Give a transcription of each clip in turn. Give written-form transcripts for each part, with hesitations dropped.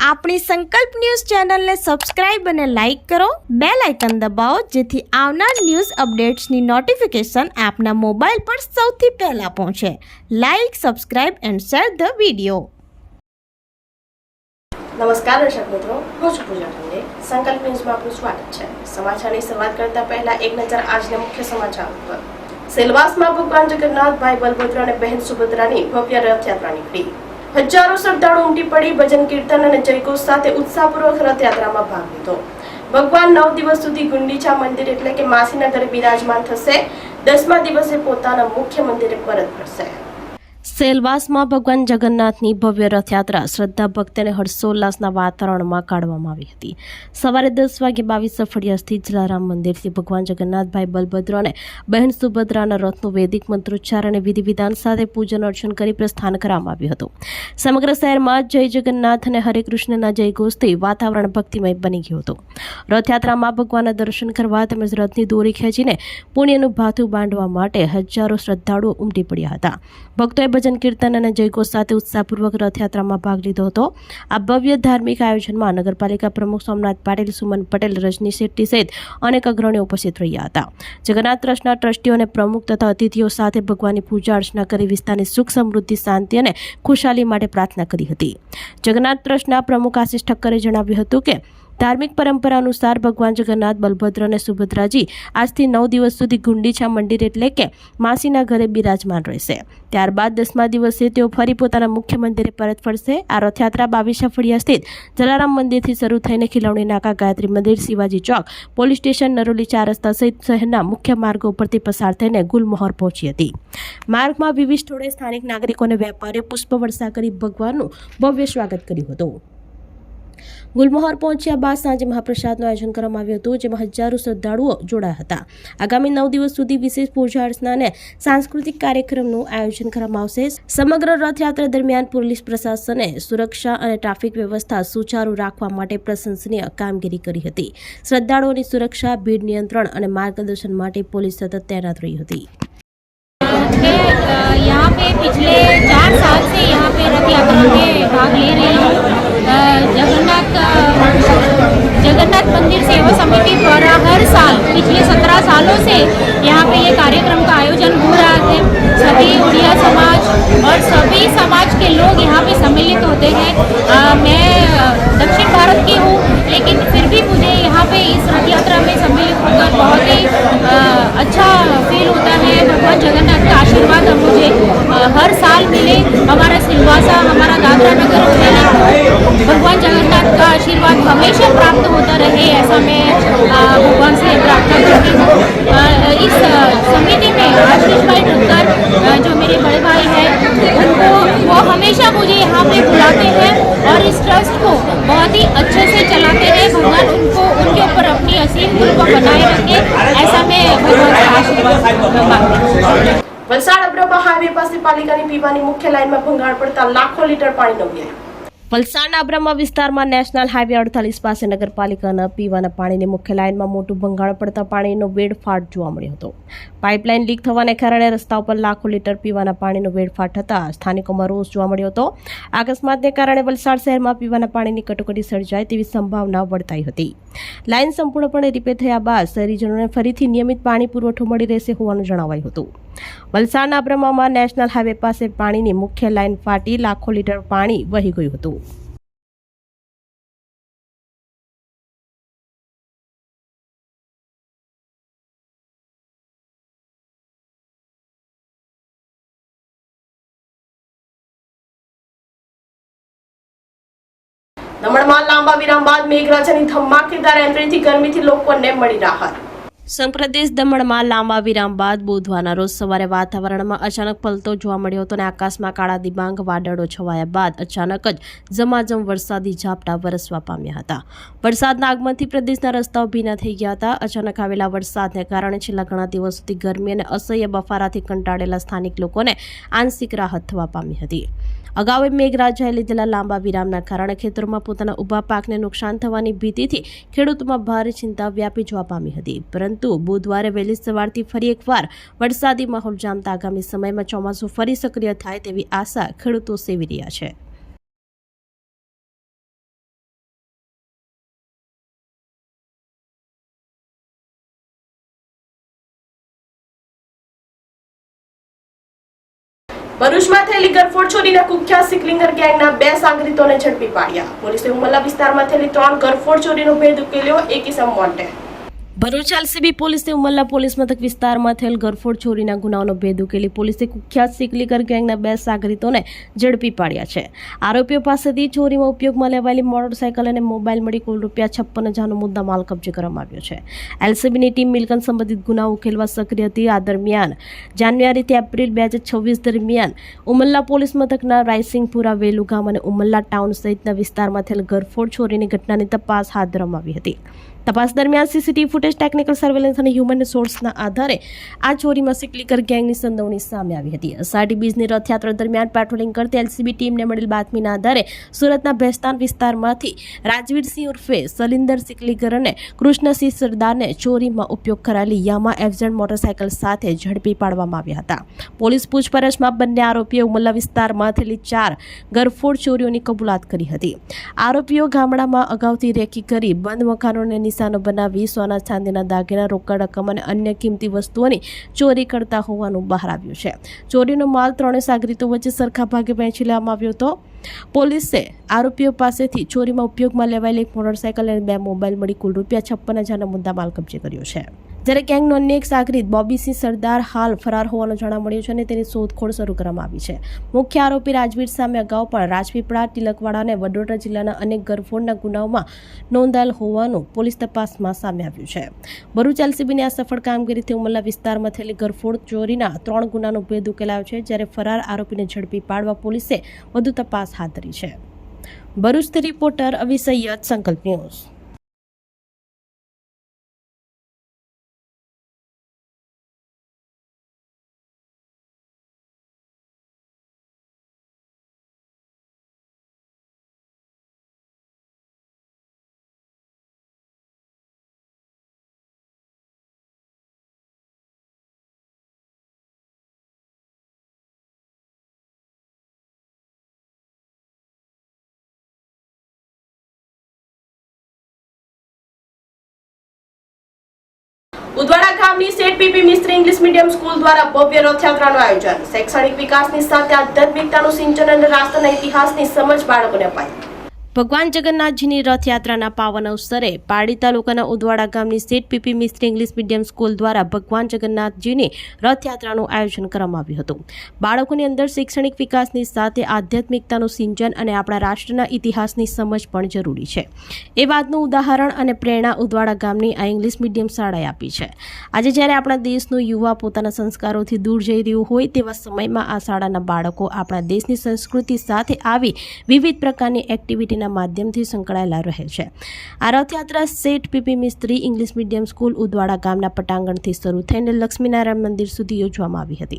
આપણી સંકલ્પ ન્યૂઝ ચેનલને સબસ્ક્રાઇબ અને લાઇક કરો, બેલ આઇકન દબાવો જેથી આવનાર ન્યૂઝ અપડેટ્સની નોટિફિકેશન આપના મોબાઈલ પર સૌથી પહેલા પહોંચે. Like, subscribe and share the video. નમસ્કાર દર્શક મિત્રો, હું છું પૂજા ઠંડે. સંકલ્પ ન્યૂઝમાં આપનું સ્વાગત છે. સમાચારની શરૂઆત કરતા પહેલા એક નજર આજના મુખ્ય સમાચાર પર. સેલવાસમાં ભગવાન જગન્નાથ, ભાઈ બલભદ્ર અને બહેન સુભદ્રાની ભવ્ય રથયાત્રા નીકળી. હજારો શ્રદ્ધાળુ ઉમટી પડી ભજન કીર્તન અને જયઘોષ સાથે ઉત્સાહપૂર્વક રથયાત્રામાં ભાગ લીધો. ભગવાન 9 દિવસ સુધી ગુંડીચા મંદિર એટલે કે માસીના ઘરે બિરાજમાન થશે. 10મા દિવસે પોતાના મુખ્ય મંદિરે પરત ફરશે. સેલવાસમાં ભગવાન જગન્નાથની ભવ્ય રથયાત્રા શ્રદ્ધા ભક્તિ અને હર્ષોલ્લાસના વાતાવરણમાં કાઢવામાં આવી હતી. સવારે 10 વાગે 22 ફળિયા જલારામ મંદિરથી ભગવાન જગન્નાથ, ભાઈ બલભદ્ર અને બહેન સુભદ્રાના રથનું વૈદિક મંત્રોચ્ચાર અને વિધિ વિધાન સાથે પૂજન અર્ચન કરી પ્રસ્થાન કરવામાં આવ્યું હતું. સમગ્ર શહેરમાં જય જગન્નાથ અને હરે કૃષ્ણના જયઘોષથી વાતાવરણ ભક્તિમય બની ગયું હતું. રથયાત્રામાં ભગવાનના દર્શન કરવા તેમજ રથની દોરી ખેંચીને પુણ્યનું ભાથું બાંધવા માટે હજારો શ્રદ્ધાળુઓ ઉમટી પડ્યા હતા. ભક્તોએ ભજન કીર્તન અને જયઘોષ સાથે ઉત્સાહપૂર્વક રથયાત્રામાં ભાગ લીધો હતો. આ ભવ્ય ધાર્મિક આયોજનમાં નગરપાલિકા પ્રમુખ સોમનાથ પાટીલ, સુમન પટેલ, રજની શેટ્ટી સહિત અનેક અગ્રણીઓ ઉપસ્થિત રહ્યા હતા. જગન્નાથ ટ્રસ્ટના ટ્રસ્ટીઓ અને પ્રમુખ તથા અતિથિઓ સાથે ભગવાનની પૂજા અર્ચના કરી વિસ્તારની સુખ, સમૃદ્ધિ, શાંતિ અને ખુશાલી માટે પ્રાર્થના કરી હતી. જગન્નાથ ટ્રસ્ટના પ્રમુખ આશિષ ઠક્કરે જણાવ્યું હતું કે ધાર્મિક પરંપરા અનુસાર ભગવાન જગન્નાથ, બલભદ્ર અને સુભદ્રાજી આજથી 9 દિવસ સુધી ગુંડીચા મંદિર એટલે કે માસીના ઘરે બિરાજમાન રહેશે. ત્યારબાદ 10મા દિવસે તેઓ ફરી પોતાના મુખ્ય મંદિરે પરત ફરશે. આ રથયાત્રા 22 ફળિયા સ્થિત જલારામ મંદિરથી શરૂ થઈને ખીલવણી નાકા, ગાયત્રી મંદિર, શિવાજી ચોક, પોલીસ સ્ટેશન, નરોલી 4 રસ્તા સહિત શહેરના મુખ્ય માર્ગો ઉપરથી પસાર થઈને ગુલમહોર પહોંચી હતી. માર્ગમાં વિવિધ સ્થળોએ સ્થાનિક નાગરિકો અને વેપારીઓ પુષ્પવર્ષા કરી ભગવાનનું ભવ્ય સ્વાગત કર્યું હતું. ગુલમહોર પહોંચ્યા બાદ સાંજે મહાપ્રસાદનું આયોજન કરવામાં આવ્યું હતું, જેમાં હજારો શ્રદ્ધાળુઓ જોડાયા હતા. આગામી 9 દિવસ સુધી વિશેષ પૂજા અર્ચના અને સાંસ્કૃતિક કાર્યક્રમનું આયોજન કરવામાં આવશે. સમગ્ર રથયાત્રા દરમિયાન પોલીસ પ્રશાસને સુરક્ષા અને ટ્રાફિક વ્યવસ્થા સુચારુ રાખવા માટે પ્રશંસનીય કામગીરી કરી હતી. શ્રદ્ધાળુઓની સુરક્ષા, ભીડ નિયંત્રણ અને માર્ગદર્શન માટે પોલીસ સતત तैनात रही હતી. यहाँ पे पिछले 4 साल से यहाँ पे रथ यात्रा में भाग ले रही हूँ. जगन्नाथ मंदिर सेवा समिति द्वारा हर साल पिछले 17 सालों से यहाँ पे ये कार्यक्रम का आयोजन हो रहा है. सभी उड़िया समाज और सभी समाज के लोग यहाँ पे सम्मिलित होते हैं. मैं दक्षिण भारत की हूँ, लेकिन फिर भी मुझे यहाँ पे इस रथ यात्रा में सम्मिलित होकर बहुत ही अच्छा फील होता है. भगवान जगन्नाथ का आशीर्वाद मुझे हर साल मिले. हमारा सिलवासा, हमारा दादरा नगर हवेली, भगवान जगन्नाथ का आशीर्वाद हमेशा प्राप्त होता रहे, ऐसा मैं भगवान से प्रार्थना करती हूँ. इस समिति में आशीष भाई ढक्कर जो मेरे बड़े भाई हैं, उनको वो हमेशा मुझे यहाँ पे बुलाते हैं और इस ट्रस्ट को बहुत ही अच्छे से चलाते हैं. भगवान उनको उनके ऊपर अपनी असीम कृपा बनाए रखे, ऐसा मैं भगवान से आशीर्वाद मांगती हूँ. વલસાડ અબ્રામા હાઈવે પાસે પાલિકાની પીવાની મુખ્ય લાઇનમાં ભંગાણ પડતા લાખો લીટર પાણીનો વ્યય. વલસાડના અબ્રામા વિસ્તારમાં નેશનલ હાઈવે 48 પાસે નગરપાલિકાના પીવાના પાણીની મુખ્ય લાઇનમાં મોટું ભંગાણ પડતા પાણીનો વેડફાટ જોવા મળ્યો હતો. પાઇપલાઇન લીક થવાને કારણે રસ્તા ઉપર લાખો લીટર પીવાના પાણીનો વેડફાટ થતાં સ્થાનિકોમાં રોષ જોવા મળ્યો હતો. અકસ્માતને કારણે વલસાડ શહેરમાં પીવાના પાણીની કટોકટી સર્જાય તેવી સંભાવના વર્તાઈ હતી. લાઇન સંપૂર્ણપણે રિપેર થયા બાદ શહેરીજનોને ફરીથી નિયમિત પાણી પુરવઠો મળી રહેશે હોવાનું જણાવાયું હતું. વલસાડના અબ્રામામાં નેશનલ હાઈવે પાસે પાણીની મુખ્ય લાઇન ફાટી લાખો લીટર પાણી વહી ગયું હતું. દમણમાં લાંબા વિરામ બાદ મેઘરાજાની ધમાકેદાર એન્ટ્રીથી ગરમીથી લોકોને મળી રાહત. સંપ્રદેશ દમણમાં લાંબા વિરામ બાદ બુધવારના રોજ સવારે વાતાવરણમાં અચાનક પલટો જોવા મળ્યો હતો અને આકાશમાં કાળા દિબાંગ વાદળો છવાયા બાદ અચાનક જ ઝમાઝમ વરસાદી ઝાપટા વરસવા પામ્યા હતા. વરસાદના આગમનથી પ્રદેશના રસ્તાઓ ભીના થઈ ગયા હતા. અચાનક આવેલા વરસાદને કારણે છેલ્લા ઘણા દિવસોથી ગરમી અને અસહ્ય બફારાથી કંટાળેલા સ્થાનિક લોકોને આંશિક રાહત થવા પામી હતી. અગાઉ મેઘરાજાએ લીધેલા લાંબા વિરામના કારણે ખેતરોમાં પોતાના ઊભા પાકને નુકસાન થવાની ભીતિથી ખેડૂતોમાં ભારે ચિંતા વ્યાપી જોવા પામી હતી. પરંતુ બુધવારે વહેલી સવારથી ફરી એકવાર વરસાદી માહોલ જામતા આગામી સમયમાં ચોમાસું ફરી સક્રિય થાય તેવી આશા ખેડૂતો સેવી રહ્યા છે. ભરૂચમાં થયેલી ગરફોડ ચોરીના કુખ્યાત સિકલિંગર ગેંગના 2 સાગરીતોને ઝડપી પાડ્યા. પોલીસે ઉમરલા વિસ્તારમાં થયેલી 3 ગરફોડ ચોરીનો ભેદ ઉકેલ્યો. એક ઇસમ વોન્ટેડ. ભરૂચ એલસીબી પોલીસે ઉમરલા પોલીસ મથક વિસ્તારમાં થયેલ ગરફોડ ચોરીના ગુનાઓનો ભેદ ઉકેલી પોલીસે કુખ્યાત સિકલીગર ગેંગના 2 સાગરીતોને ઝડપી પાડ્યા છે. આરોપીઓ પાસેથી ચોરીમાં ઉપયોગમાં લેવાયેલી મોટરસાયકલ અને મોબાઈલ મળી કુલ ₹56,000નો મુદ્દામાલ કબજે કરવામાં આવ્યો છે. એલસીબીની ટીમ મિલકત સંબંધિત ગુનાઓ ઉકેલવા સક્રિય હતી. આ દરમિયાન જાન્યુઆરીથી એપ્રિલ 2026 દરમિયાન ઉમરલા પોલીસ મથકના રાયસિંગપુરા વેલુ ગામ અને ઉમરલા ટાઉન સહિતના વિસ્તારમાં થયેલ ગરફોડ ચોરીની ઘટનાની તપાસ હાથ ધરવામાં આવી હતી. તપાસ દરમિયાન સીસીટીવી ફૂટેજ, ટેકનિકલ સર્વેલન્સ અને હ્યુમન રિસોર્સના આધારે આ ચોરીમાં સિકલીગર ગેંગની સંડોવણી સામે આવી હતી. અષાઢી બીજની રથયાત્રા દરમિયાન પેટ્રોલિંગ કરતી એલસીબી ટીમને મળેલ બાતમીના આધારે સુરતના ભેસ્તાન વિસ્તારમાંથી રાજવીરસિંહ ઉર્ફે સલિન્દર સિકલીગર અને કૃષ્ણસિંહ સરદારને ચોરીમાં ઉપયોગ કરાયેલી યામા એફઝેડ મોટરસાયકલ સાથે ઝડપી પાડવામાં આવ્યા હતા. પોલીસ પૂછપરછમાં બંને આરોપીઓ ઉમરલા વિસ્તારમાં થયેલી 4 ગરફોડ ચોરીઓની કબૂલાત કરી હતી. આરોપીઓ ગામડામાં અગાઉથી રેકી કરી બંધ મકાનોને નિશાનો બનાવી સોના ચાંદીના દાગીના, રોકડ રકમ અને અન્ય કિંમતી વસ્તુઓની ચોરી કરતા હોવાનું બહાર આવ્યું છે. ચોરીનો માલ 3 સાગરીતો વચ્ચે સરખા ભાગે વહેંચી લેવામાં આવ્યો હતો. પોલીસે આરોપીઓ પાસેથી ચોરીમાં ઉપયોગમાં લેવાયેલી એક મોટરસાયકલ અને 2 મોબાઈલ મળી કુલ ₹56,000નો મુદ્દામાલ કબજે કર્યો છે. જ્યારે ગેંગનો અન્ય એક સાગરીત બોબીસિંહ સરદાર હાલ ફરાર હોવાનું જાણવા મળ્યું છે અને તેની શોધખોળ શરૂ કરવામાં આવી છે. મુખ્ય આરોપી રાજવીર સામે અગાઉ પણ રાજપીપળા, તિલકવાડા અને વડોદરા જિલ્લાના અનેક ગરફોડના ગુનાઓમાં નોંધાયેલ હોવાનું પોલીસ તપાસમાં સામે આવ્યું છે. ભરૂચ એલસીબીની આ સફળ કામગીરીથી ઉમરલા વિસ્તારમાં થયેલી ગરફોડ ચોરીના 3 ગુનાનો ભેદ ઉકેલાયો છે. જ્યારે ફરાર આરોપીને ઝડપી પાડવા પોલીસે વધુ તપાસ હાથ ધરી છે. ભરૂચથી રિપોર્ટર અવી સૈયદ, સંકલ્પ ન્યૂઝ. ઉદવાડા ગામની સેઠ પીપી મિસ્ત્રી ઇંગ્લિશ મીડિયમ સ્કૂલ દ્વારા ભવ્ય રથયાત્રાનું આયોજન. શૈક્ષણિક વિકાસની સાથે આધ્યાત્મિકતાનું સિંચન અને રાષ્ટ્રના ઇતિહાસની સમજ બાળકોને અપાઈ. ભગવાન જગન્નાથજીની રથયાત્રાના પાવન અવસરે પારડી તાલુકાના ઉદવાડા ગામની સેઠ પીપી મિસ્ત્રી ઇંગ્લિશ મીડિયમ સ્કૂલ દ્વારા ભગવાન જગન્નાથજીની રથયાત્રાનું આયોજન કરવામાં આવ્યું હતું. બાળકોની અંદર શૈક્ષણિક વિકાસની સાથે આધ્યાત્મિકતાનું સિંચન અને આપણા રાષ્ટ્રના ઇતિહાસની સમજ પણ જરૂરી છે. એ વાતનું ઉદાહરણ અને પ્રેરણા ઉદવાડા ગામની આ ઇંગ્લિશ મીડિયમ શાળાએ આપી છે. આજે જ્યારે આપણા દેશનું યુવા પોતાના સંસ્કારોથી દૂર જઈ રહ્યું હોય તેવા સમયમાં આ શાળાના બાળકો આપણા દેશની સંસ્કૃતિ સાથે આવી વિવિધ પ્રકારની એક્ટિવિટી માધ્યમથી સંકળાયેલા રહે છે. આ રથયાત્રા સેઠ પીપી મિસ્ત્રી ઇંગ્લિશ મીડિયમ સ્કૂલ ઉદવાડા ગામના પટાંગણથી શરૂ થઈને લક્ષ્મીનારાયણ મંદિર સુધી યોજવામાં આવી હતી.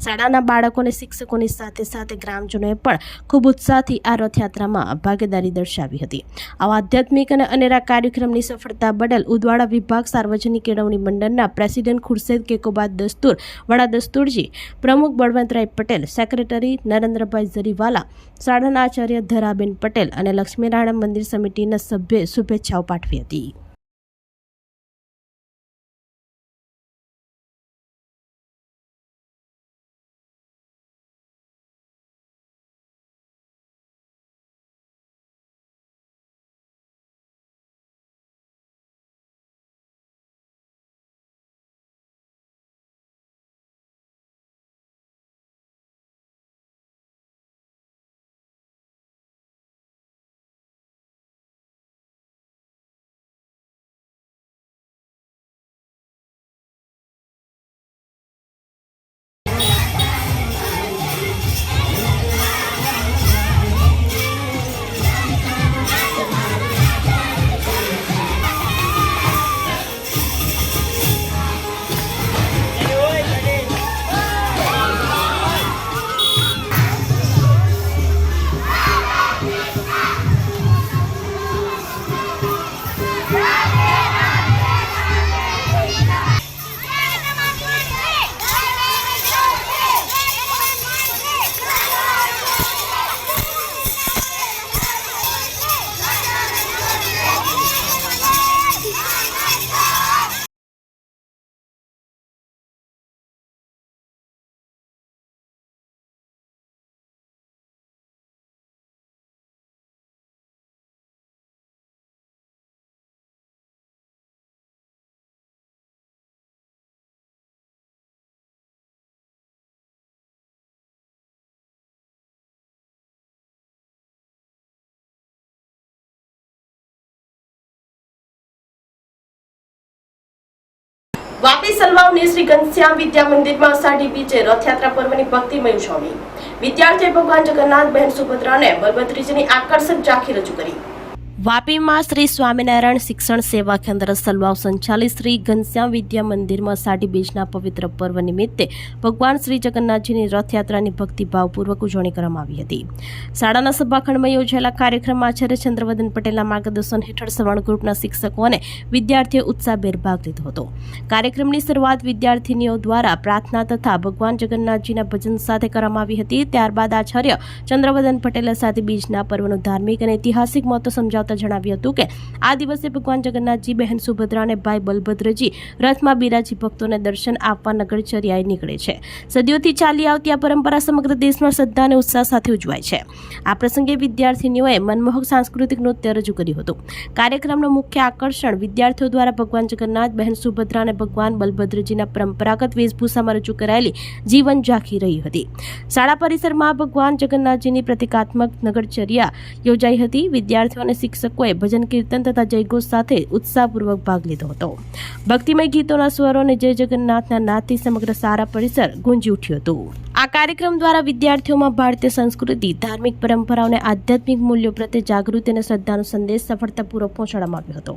શાળાના બાળકોને શિક્ષકોની સાથે સાથે ગ્રામજનોએ પણ ખૂબ ઉત્સાહથી આ રથયાત્રામાં ભાગીદારી દર્શાવી હતી. આવા આધ્યાત્મિક અને અનેરા કાર્યક્રમની સફળતા બદલ ઉદવાડા વિભાગ સાર્વજનિક કેળવણી મંડળના પ્રેસિડેન્ટ ખુરશેદ કેકોબાદ દસ્તુર, વડા દસ્તુરજી, પ્રમુખ બળવંતરાય પટેલ, સેક્રેટરી નરેન્દ્રભાઈ જરીવાલા, શાળાના આચાર્ય ધરાબેન પટેલ અને લક્ષ્મીનારાયણ મંદિર સમિતિના સભ્યોએ શુભેચ્છાઓ પાઠવી હતી. વાપી સલવાવની શ્રી ઘનશ્યામ વિદ્યા મંદિરમાં અષાઢી બીજે રથયાત્રા પર્વની ભક્તિમય ઉજવણી. વિદ્યાર્થીઓએ ભગવાન જગન્નાથ, બહેન સુભદ્રા અને બલભદ્રજીની આકર્ષક ઝાંખી રજૂ કરી. વાપીમાં શ્રી સ્વામિનારાયણ શિક્ષણ સેવા કેન્દ્ર સલવાવ સંચાલિત શ્રી ઘનશ્યામ વિદ્યા મંદિરમાં અષાઢી બીજના પવિત્ર પર્વ નિમિત્તે ભગવાન શ્રી જગન્નાથજીની રથયાત્રાની ભક્તિભાવપૂર્વક ઉજવણી કરવામાં આવી હતી. શાળાના સભાખંડમાં યોજાયેલા કાર્યક્રમમાં આચાર્ય ચંદ્રવદન પટેલના માર્ગદર્શન હેઠળ સવર્ણ ગ્રુપના શિક્ષકો અને વિદ્યાર્થીઓએ ઉત્સાહભેર ભાગ લીધો હતો. કાર્યક્રમની શરૂઆત વિદ્યાર્થીનીઓ દ્વારા પ્રાર્થના તથા ભગવાન જગન્નાથજીના ભજન સાથે કરવામાં આવી હતી. ત્યારબાદ આચાર્ય ચંદ્રવદન પટેલે અષાઢી બીજના પર્વનું ધાર્મિક અને ઐતિહાસિક મહત્વ સમજાવતા જણાવ્યું હતું કે આ દિવસે ભગવાન જગન્નાથજી, બહેન સુભદ્રા અને ભાઈ બલભદ્રજી રથમાં બિરાજી ભક્તોને દર્શન આપવા નગરચર્યાએ નીકળે છે. સદીઓથી ચાલી આવતી આ પરંપરા સમગ્ર દેશમાં શ્રદ્ધા અને ઉત્સાહ સાથે ઉજવાય છે. આ પ્રસંગે વિદ્યાર્થીનીઓએ મનમોહક સાંસ્કૃતિક નૃત્ય રજૂ કર્યું હતું. કાર્યક્રમનું મુખ્ય આકર્ષણ વિદ્યાર્થીઓ દ્વારા ભગવાન જગન્નાથ, બહેન સુભદ્રા અને ભગવાન બલભદ્રજીના પરંપરાગત વેશભૂષામાં રજૂ કરાયેલી જીવન ઝાંખી રહી હતી. શાળા પરિસરમાં ભગવાન જગન્નાથજીની પ્રતિકાત્મક નગરચર્યા યોજાઈ હતી. વિદ્યાર્થીઓ અને શિક્ષકોએ ભજન, કીર્તન તથા જયઘોષ સાથે ઉત્સાહપૂર્વક ભાગ લીધો હતો. ભક્તિમય ગીતોના સ્વરો અને જય જગન્નાથના નાદથી સમગ્ર શાળા પરિસર ગુંજી ઉઠ્યું હતું. આ કાર્યક્રમ દ્વારા વિદ્યાર્થીઓમાં ભારતીય સંસ્કૃતિ, ધાર્મિક પરંપરાઓ અને આધ્યાત્મિક મૂલ્યો પ્રત્યે જાગૃતિ અને શ્રદ્ધાનો સંદેશ સફળતાપૂર્વક પહોંચાડવામાં આવ્યો હતો.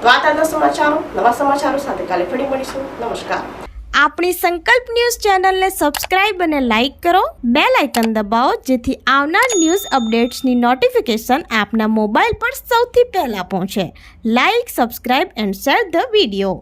તો આ તાજા સમાચારો, નવા સમાચારો સાથે કાલે ફરી મળીશું. નમસ્કાર. આપણી સંકલ્પ ન્યૂઝ ચેનલને સબસ્ક્રાઇબ અને લાઇક કરો, બેલ આઇકન દબાવો જેથી આવનાર ન્યૂઝ અપડેટ્સની નોટિફિકેશન આપના મોબાઈલ પર સૌથી પહેલા પહોંચે. Like, subscribe and share the video.